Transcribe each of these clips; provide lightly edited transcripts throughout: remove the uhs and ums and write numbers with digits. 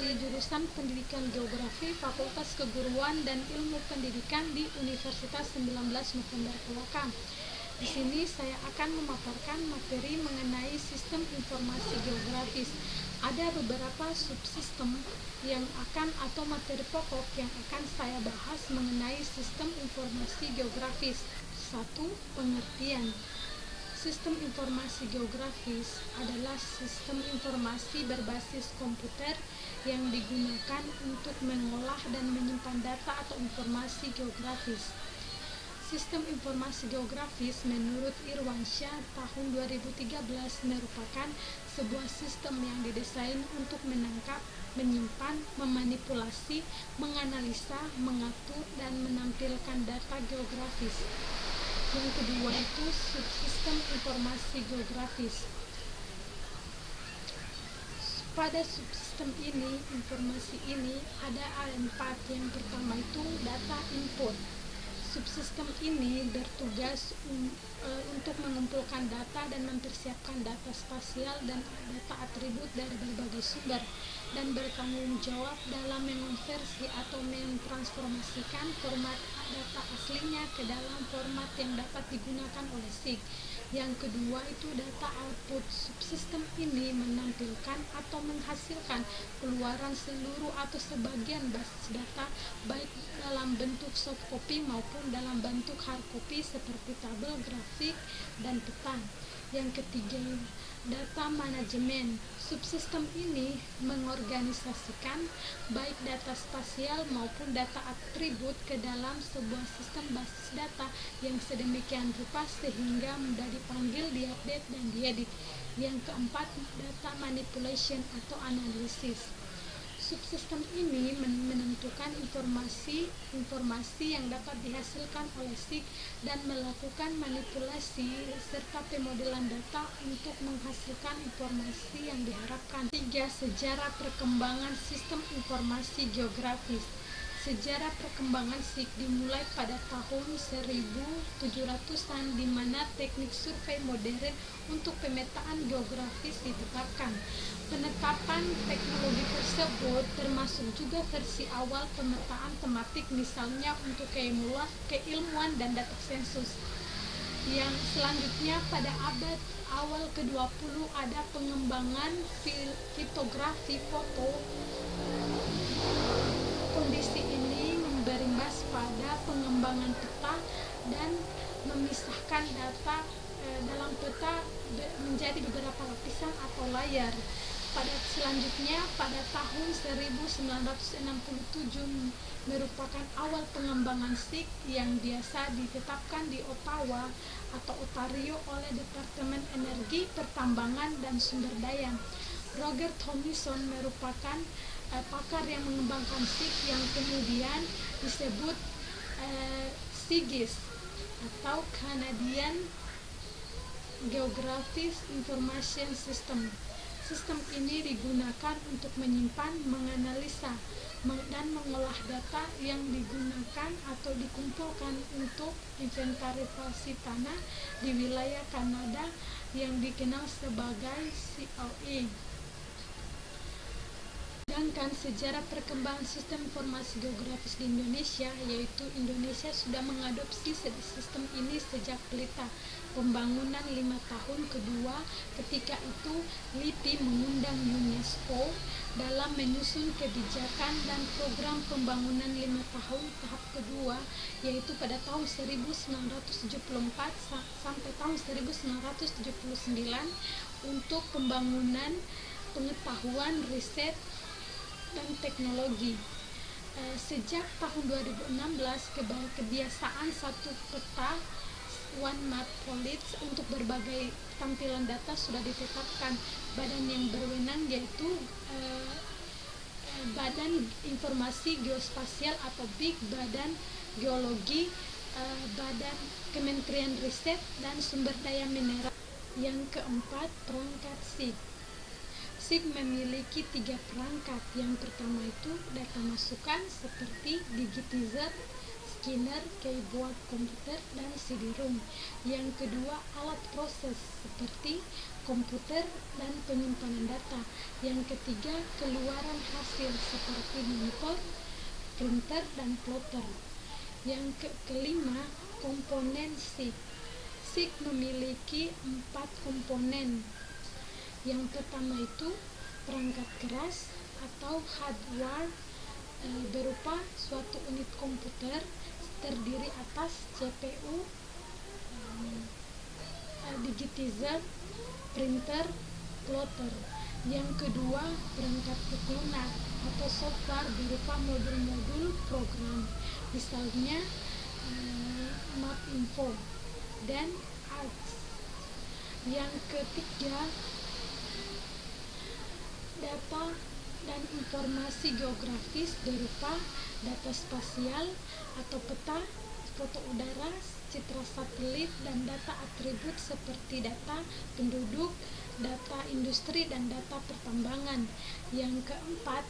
dari jurusan Pendidikan Geografi Fakultas Keguruan dan Ilmu Pendidikan di Universitas 19 November Kelakang. Di sini saya akan memaparkan materi mengenai sistem informasi geografis. Ada beberapa subsistem yang akan atau materi pokok yang akan saya bahas mengenai sistem informasi geografis. 1. Pengertian. Sistem informasi geografis adalah sistem informasi berbasis komputer yang digunakan untuk mengolah dan menyimpan data atau informasi geografis. Sistem informasi geografis menurut Irwansyah tahun 2013 merupakan sebuah sistem yang didesain untuk menangkap, menyimpan, memanipulasi, menganalisa, mengatur, dan menampilkan data geografis. Yang kedua itu subsistem informasi geografis. Pada subsistem ini, informasi ini ada 4. Yang pertama itu data input. Subsistem ini bertugas untuk mengumpulkan data dan mempersiapkan data spasial dan data atribut dari berbagai sumber, dan bertanggung jawab dalam mengonversi atau mentransformasikan format data aslinya ke dalam format yang dapat digunakan oleh SIG. Yang kedua itu data output. Subsistem ini menampilkan atau menghasilkan keluaran seluruh atau sebagian basis data baik dalam bentuk soft copy maupun dalam bentuk hard copy seperti tabel, grafik, dan peta. Yang ketiga, data manajemen. Subsistem ini mengorganisasikan baik data spasial maupun data atribut ke dalam sebuah sistem basis data yang sedemikian rupa sehingga mudah dipanggil, diupdate, dan diedit. Yang keempat, data manipulation atau analisis. Subsistem ini menentukan informasi yang dapat dihasilkan oleh SIG dan melakukan manipulasi serta pemodelan data untuk menghasilkan informasi yang diharapkan. 3. Sejarah perkembangan sistem informasi geografis. Sejarah perkembangan SIG dimulai pada tahun 1700-an di mana teknik survei modern untuk pemetaan geografis ditetapkan. Penetapan teknologi tersebut termasuk juga versi awal pemetaan tematik, misalnya untuk keilmuan dan data sensus. Yang selanjutnya pada abad awal ke-20 ada pengembangan fitografi foto. Kondisi ini berimbas pada pengembangan peta dan memisahkan data dalam peta menjadi beberapa lapisan atau layar. Selanjutnya pada tahun 1967 merupakan awal pengembangan SIG yang biasa ditetapkan di Ottawa atau Ontario oleh Departemen Energi, Pertambangan, dan Sumber Daya. Roger Thomson merupakan pakar yang mengembangkan SIG yang kemudian disebut CIGIS atau Canadian Geographic Information System. Sistem ini digunakan untuk menyimpan, menganalisa, dan mengolah data yang digunakan atau dikumpulkan untuk inventarisasi tanah di wilayah Kanada yang dikenal sebagai CLE. Sedangkan sejarah perkembangan sistem informasi geografis di Indonesia, yaitu Indonesia sudah mengadopsi sistem ini sejak pelita pembangunan 5 tahun kedua. Ketika itu LIPI mengundang UNESCO dalam menyusun kebijakan dan program pembangunan 5 tahun tahap kedua, yaitu pada tahun 1974 sampai tahun 1979 untuk pembangunan pengetahuan, riset, dan teknologi. Sejak tahun 2016 kebiasaan satu peta One Map Policy untuk berbagai tampilan data sudah ditetapkan. Badan yang berwenang yaitu Badan Informasi Geospasial atau BIG, Badan Geologi, Badan Kementerian Riset dan Sumber Daya Mineral. Yang keempat, perangkat SIG. SIG memiliki 3 perangkat. Yang pertama itu data masukan seperti digitizer, scanner, keyboard komputer, dan CD-ROM. Yang kedua, alat proses seperti komputer dan penyimpanan data. Yang ketiga, keluaran hasil seperti monitor, printer, dan plotter. Yang kelima, komponen SIG. SIG memiliki 4 komponen. Yang pertama itu perangkat keras atau hardware, berupa suatu unit komputer terdiri atas CPU, digitizer, printer, plotter. Yang kedua, perangkat lunak atau software berupa modul-modul program, misalnya Mapinfo dan ARCS. Yang ketiga, data dan informasi geografis berupa data spasial atau peta, foto udara, citra satelit, dan data atribut seperti data penduduk, data industri, dan data pertambangan. Yang keempat,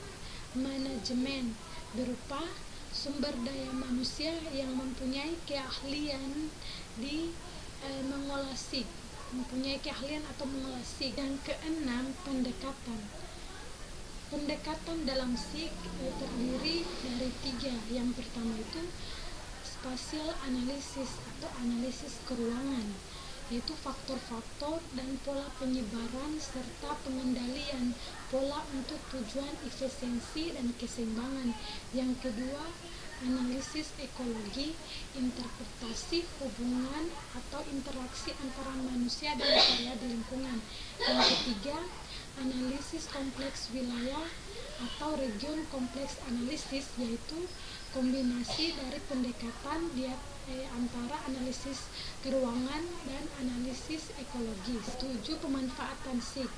manajemen berupa sumber daya manusia yang mempunyai keahlian di mengolah SIG, mempunyai keahlian atau mengolah SIG. Yang keenam, pendekatan dalam SIG terdiri dari 3. Yang pertama itu spatial analysis atau analisis keruangan, yaitu faktor-faktor dan pola penyebaran serta pengendalian pola untuk tujuan efisiensi dan keseimbangan. Yang kedua, analisis ekologi, interpretasi hubungan atau interaksi antara manusia dan karya di lingkungan. Yang ketiga, analisis kompleks wilayah atau region kompleks analisis, yaitu kombinasi dari pendekatan antara analisis keruangan dan analisis ekologis. 7. Pemanfaatan SIG.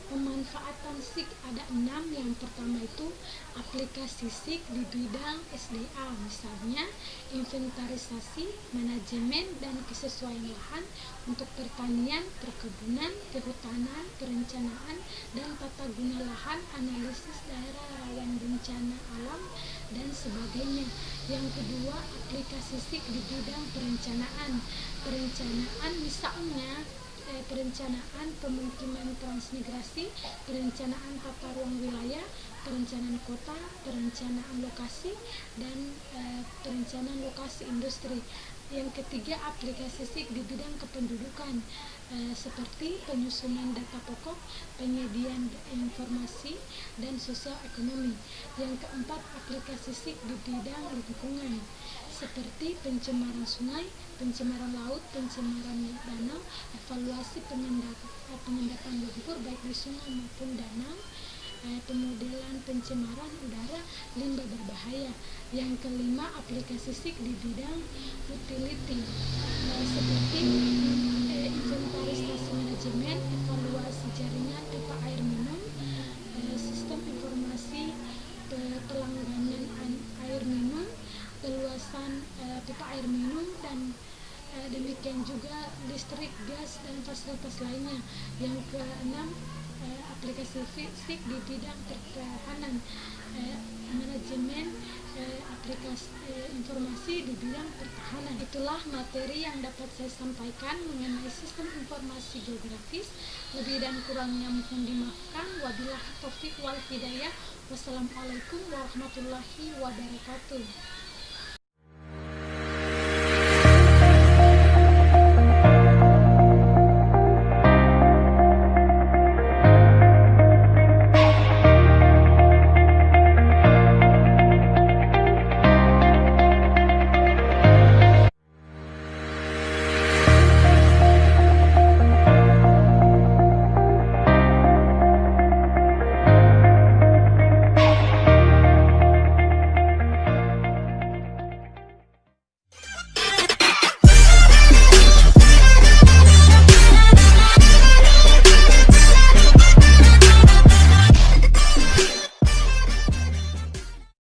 Pemanfaatan SIG ada 6. Yang pertama itu aplikasi SIG di bidang SDA, misalnya inventarisasi, manajemen, dan kesesuaian lahan untuk pertanian, perkebunan, kehutanan, perencanaan, dan tata guna lahan, analisis daerah rawan bencana alam, dan sebagainya. Yang kedua, aplikasi SIG di bidang perencanaan misalnya perencanaan pemukiman transmigrasi, perencanaan tata ruang wilayah, perencanaan kota, perencanaan lokasi, dan perencanaan lokasi industri. Yang ketiga, aplikasi SIG di bidang kependudukan, seperti penyusunan data pokok, penyediaan informasi, dan sosial ekonomi. Yang keempat, aplikasi SIG di bidang lingkungan, seperti pencemaran sungai, pencemaran laut, pencemaran danau, evaluasi pengendapan lumpur baik di sungai maupun danau, pemodelan pencemaran udara, limbah berbahaya. Yang kelima, aplikasi SIG di bidang utility, seperti inventarisasi manajemen, evaluasi jaringan pipa air minum, sistem informasi pelangganan air minum, peluasan pipa air minum, dan demikian juga listrik, gas, dan fasilitas lainnya. Yang keenam, aplikasi SIG di bidang pertahanan, manajemen aplikasi informasi di bidang pertahanan. Itulah materi yang dapat saya sampaikan mengenai sistem informasi geografis. Lebih dan kurangnya mohon dimaafkan. Wabillahi taufiq wal hidayah. Wassalamualaikum warahmatullahi wabarakatuh.